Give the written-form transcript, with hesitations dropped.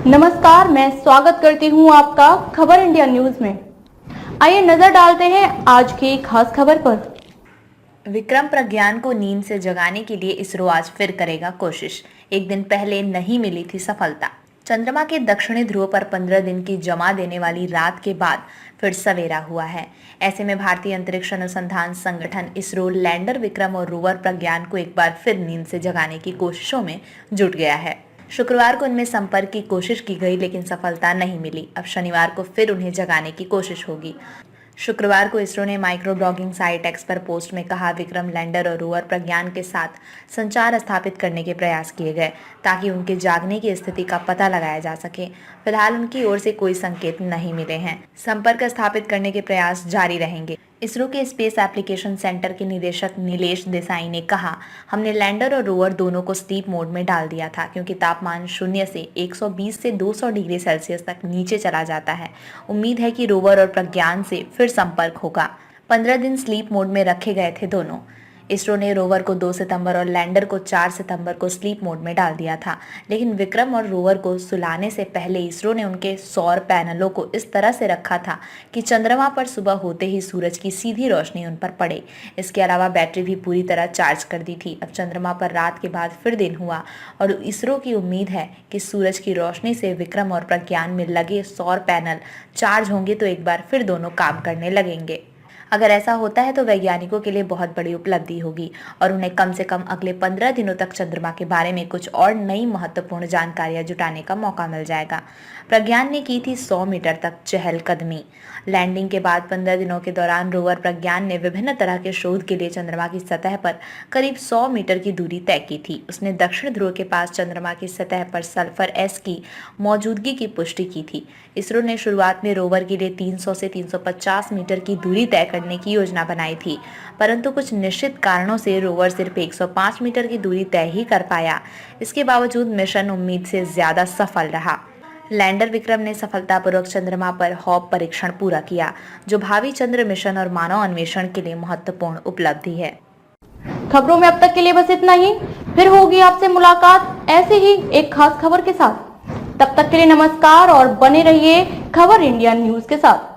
नमस्कार, मैं स्वागत करती हूं आपका खबर इंडिया न्यूज में। आइए नजर डालते हैं आज की खास खबर पर। विक्रम प्रज्ञान को नींद से जगाने के लिए इसरो आज फिर करेगा कोशिश। एक दिन पहले नहीं मिली थी सफलता। चंद्रमा के दक्षिणी ध्रुव पर 15 दिन की जमा देने वाली रात के बाद फिर सवेरा हुआ है। ऐसे में भारतीय अंतरिक्ष अनुसंधान संगठन इसरो लैंडर विक्रम और रोवर प्रज्ञान को एक बार फिर नींद से जगाने की कोशिशों में जुट गया है। शुक्रवार को उनमें संपर्क की कोशिश की गई, लेकिन सफलता नहीं मिली। अब शनिवार को फिर उन्हें जगाने की कोशिश होगी। शुक्रवार को इसरो ने माइक्रो ब्लॉगिंग साइट एक्स पर पोस्ट में कहा, विक्रम लैंडर और रोवर प्रज्ञान के साथ संचार स्थापित करने के प्रयास किए गए ताकि उनके जागने की स्थिति का पता लगाया जा सके। फिलहाल उनकी ओर से कोई संकेत नहीं मिले हैं। संपर्क स्थापित करने के प्रयास जारी रहेंगे। इसरो के स्पेस एप्लीकेशन सेंटर के निदेशक नीलेश देसाई ने कहा, हमने लैंडर और रोवर दोनों को स्लीप मोड में डाल दिया था क्योंकि तापमान 0 से 120 से 200 डिग्री सेल्सियस तक नीचे चला जाता है। उम्मीद है कि रोवर और प्रज्ञान से फिर संपर्क होगा। 15 दिन स्लीप मोड में रखे गए थे दोनों। इसरो ने रोवर को 2 सितंबर और लैंडर को 4 सितंबर को स्लीप मोड में डाल दिया था, लेकिन विक्रम और रोवर को सुलाने से पहले इसरो ने उनके सौर पैनलों को इस तरह से रखा था कि चंद्रमा पर सुबह होते ही सूरज की सीधी रोशनी उन पर पड़े। इसके अलावा बैटरी भी पूरी तरह चार्ज कर दी थी। अब चंद्रमा पर रात के बाद फिर दिन हुआ और इसरो की उम्मीद है कि सूरज की रोशनी से विक्रम और प्रज्ञान में लगे सौर पैनल चार्ज होंगे तो एक बार फिर दोनों काम करने लगेंगे। अगर ऐसा होता है तो वैज्ञानिकों के लिए बहुत बड़ी उपलब्धि होगी और उन्हें कम से कम अगले 15 दिनों तक चंद्रमा के बारे में कुछ और नई महत्वपूर्ण जानकारियां जुटाने का मौका मिल जाएगा। प्रज्ञान ने की थी 100 मीटर तक चहलकदमी। लैंडिंग के बाद 15 दिनों के दौरान रोवर प्रज्ञान ने विभिन्न तरह के शोध के लिए चंद्रमा की सतह पर करीब 100 मीटर की दूरी तय की थी। उसने दक्षिण ध्रुव के पास चंद्रमा की सतह पर सल्फर एस की मौजूदगी की पुष्टि की थी। इसरो ने शुरुआत में रोवर के लिए 300 से 350 मीटर की दूरी तय करने की योजना बनाई थी, परंतु कुछ निश्चित कारणों से रोवर सिर्फ 105 मीटर की दूरी तय ही कर पाया। इसके बावजूद मिशन उम्मीद से ज्यादा सफल रहा। लैंडर विक्रम ने सफलतापूर्वक चंद्रमा पर हॉप परीक्षण पूरा किया, जो भावी चंद्र मिशन और मानव अन्वेषण के लिए महत्वपूर्ण उपलब्धि है। खबरों में अब तक के लिए बस इतना ही। फिर होगी आपसे मुलाकात ऐसे ही एक खास खबर के साथ। तब तक के लिए नमस्कार और बने रहिए खबर इंडिया न्यूज के साथ।